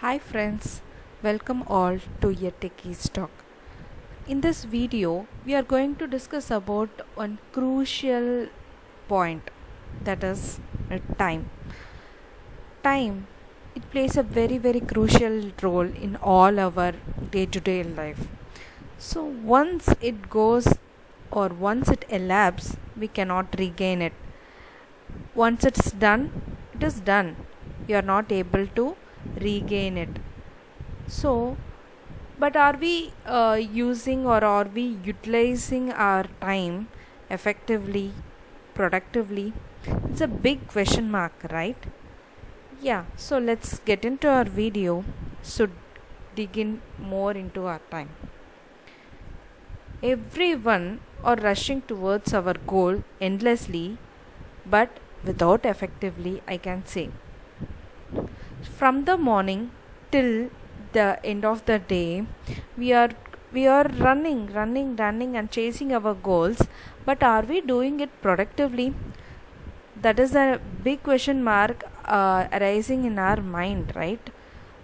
Hi friends, welcome all to your Techies Talk. In this video, we are going to discuss about one crucial point, that is time. Time, it plays a very crucial role in all our day-to-day life. So once it goes or once it elapses, we cannot regain it. Once it's done, it is done. You are not able to regain it. So, but are we using or are we utilizing our time effectively, productively? It's a big question mark, right? Yeah, so let's get into our video. So, dig in more into our time. Everyone are rushing towards our goal endlessly, but without effectively, I can say. From the morning till the end of the day, we are running and chasing our goals, but are we doing it productively? That is a big question mark arising in our mind, right?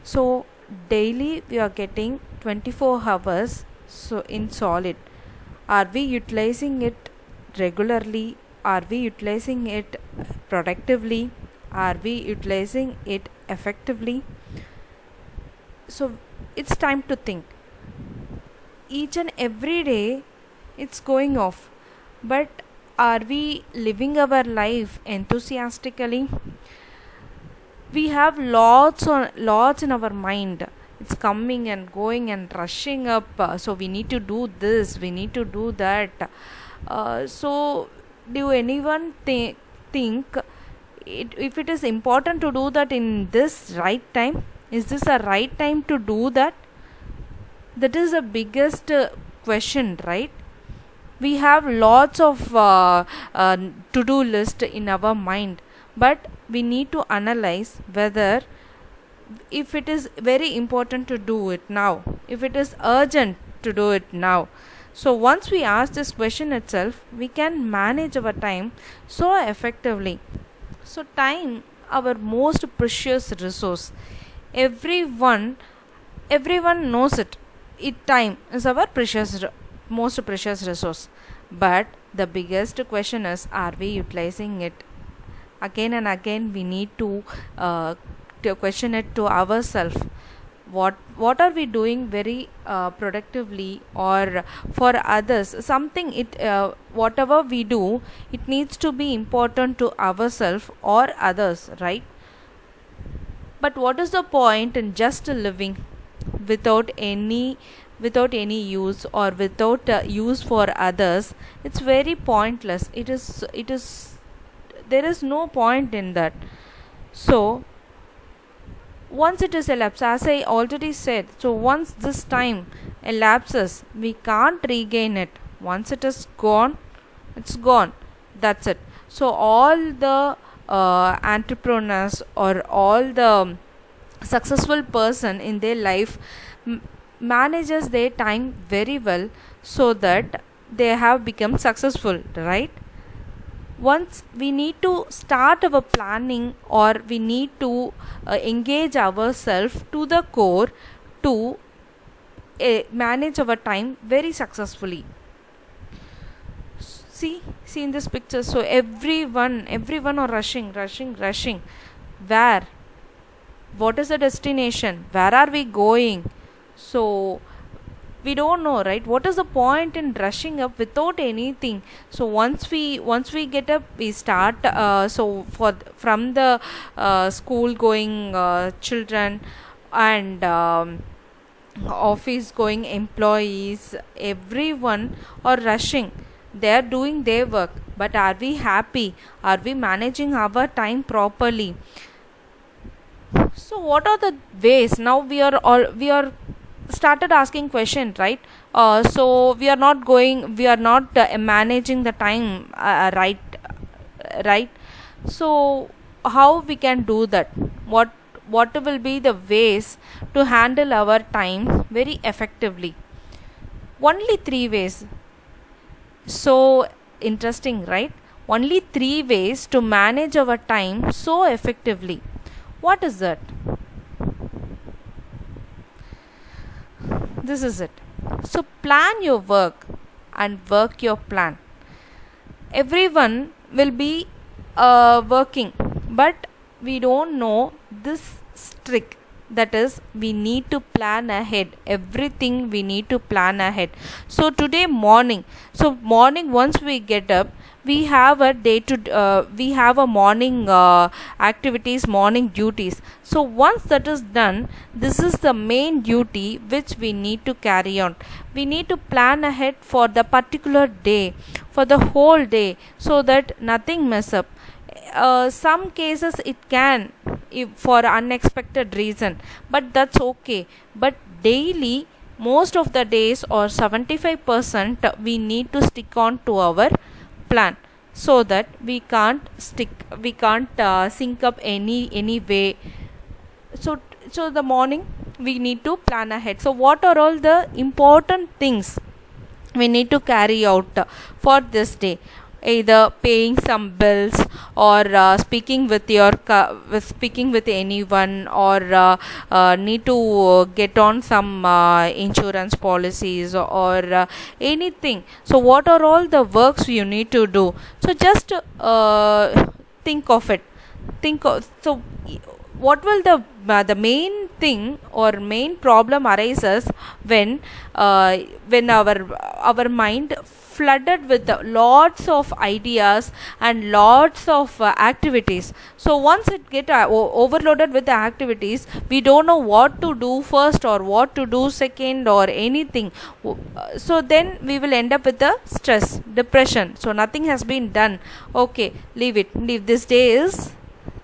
So daily we are getting 24 hours so in solid. Are we utilizing it regularly? Are we utilizing it productively? Are we utilizing it effectively? So it's time to think. Each and every day it's going off, but are we living our life enthusiastically? We have lots in our mind. It's coming and going and rushing up, so we need to do this, we need to do that. So do anyone think if it is important to do that in this right time? Is this a right time to do that? That is the biggest question, right? We have lots of to-do list in our mind, but we need to analyze whether if it is very important to do it now, if it is urgent to do it now. So once we ask this question itself, we can manage our time so effectively. So time, our most precious resource. Everyone knows it. Time is our most precious resource. But the biggest question is, are we utilizing it? Again and again we need to question it to ourselves. What are we doing very productively or for others? Something whatever we do, it needs to be important to ourselves or others, right? But what is the point in just living without any use or without use for others? It's very pointless. It is there is no point in that. So once it is elapsed, as I already said, so once this time elapses, we can't regain it. Once it is gone, it's gone. That's it. So all the entrepreneurs or all the successful person in their life manages their time very well, so that they have become successful, right? Once we need to start our planning, or we need to engage ourselves to the core to manage our time very successfully. See in this picture. So everyone are rushing. Where? What is the destination? Where are we going? So we don't know, right? What is the point in rushing up without anything? So once we get up, we start from the school going children and office going employees, everyone are rushing. They are doing their work, but are we happy? Are we managing our time properly? So what are the ways? Now we are started asking questions, right? So we are not managing the time right. So how we can do that? What will be the ways to handle our time very effectively? Only 3 ways. So interesting, right? Only 3 ways to manage our time so effectively. What is that? This is it. So plan your work and work your plan. Everyone will be working, but we don't know this trick. That is, we need to plan ahead. Everything we need to plan ahead. So today morning, once we get up, we have a we have a morning activities, morning duties. So once that is done, this is the main duty which we need to carry on. We need to plan ahead for the particular day, for the whole day, so that nothing mess up. Some cases it can, if for unexpected reason, but that's okay. But daily, most of the days, or 75%, we need to stick on to our plan, so that we can't sync up any way. So the morning we need to plan ahead. So what are all the important things we need to carry out for this day? Either paying some bills, or speaking with anyone, or need to get on some insurance policies, or anything. So what are all the works you need to do? So just think of it. So what will the main thing or main problem arises when our mind flooded with lots of ideas and lots of activities. So once it get overloaded with the activities, we don't know what to do first or what to do second or anything. So then we will end up with the stress, depression. So nothing has been done. Okay, leave this day is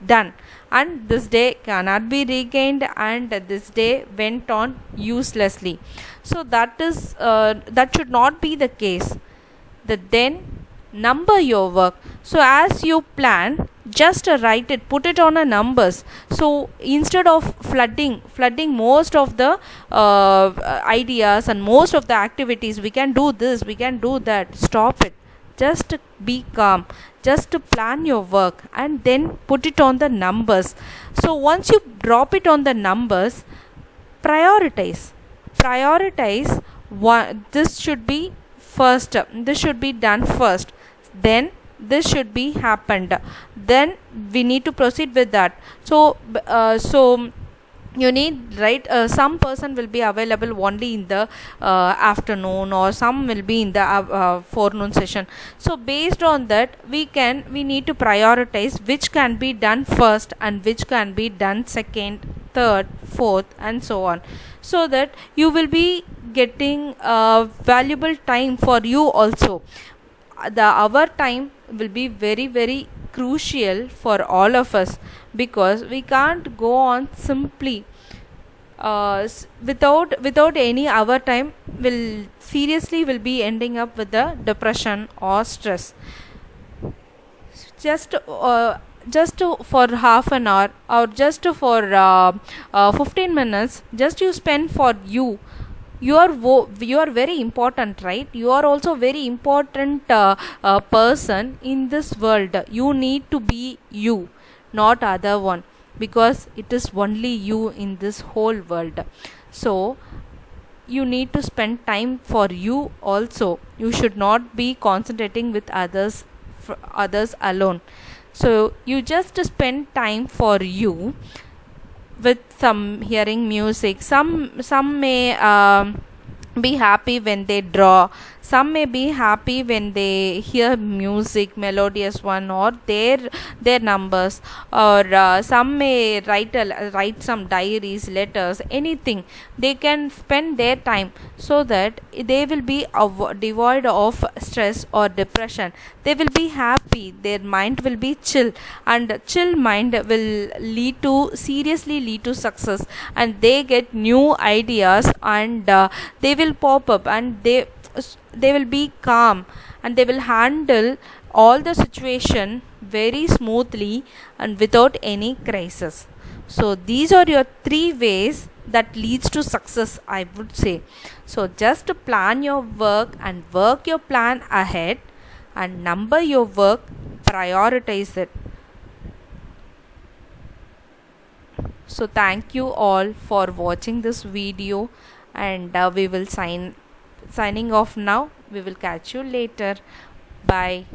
done, and this day cannot be regained, and this day went on uselessly. So that should not be the case. Then number your work. So as you plan, just write it, put it on a numbers. So instead of flooding most of the ideas and most of the activities, we can do this, we can do that, stop it. Just be calm, just plan your work, and then put it on the numbers. So once you drop it on the numbers, prioritize one. This should be first, this should be done first, then this should be happened, then we need to proceed with that. So you need, right, some person will be available only in the afternoon, or some will be in the forenoon session. So based on that, we need to prioritize which can be done first and which can be done second, third, fourth, and so on, so that you will be getting valuable time for you also. Our time will be very, very crucial for all of us, because we can't go on simply without any. Our time will be ending up with the depression or stress. Just for half an hour, or just for 15 minutes, just you spend for you. You are very important, right? You are also very important person in this world. You need to be you, not other one, because it is only you in this whole world. So you need to spend time for you also. You should not be concentrating with others alone. So you just spend time for you, with some hearing music. Some may be happy when they draw. Some may be happy when they hear music, melodious one, or their numbers. Or some may write some diaries, letters, anything. They can spend their time, so that they will be devoid of stress or depression. They will be happy. Their mind will be chill, and chill mind will seriously lead to success. And they get new ideas, and they will pop up, and they will be calm, and they will handle all the situation very smoothly and without any crisis. So these are your 3 ways that leads to success, I would say. So just plan your work and work your plan ahead, and number your work, prioritize it. So thank you all for watching this video, and we will signing off now. We will catch you later. Bye.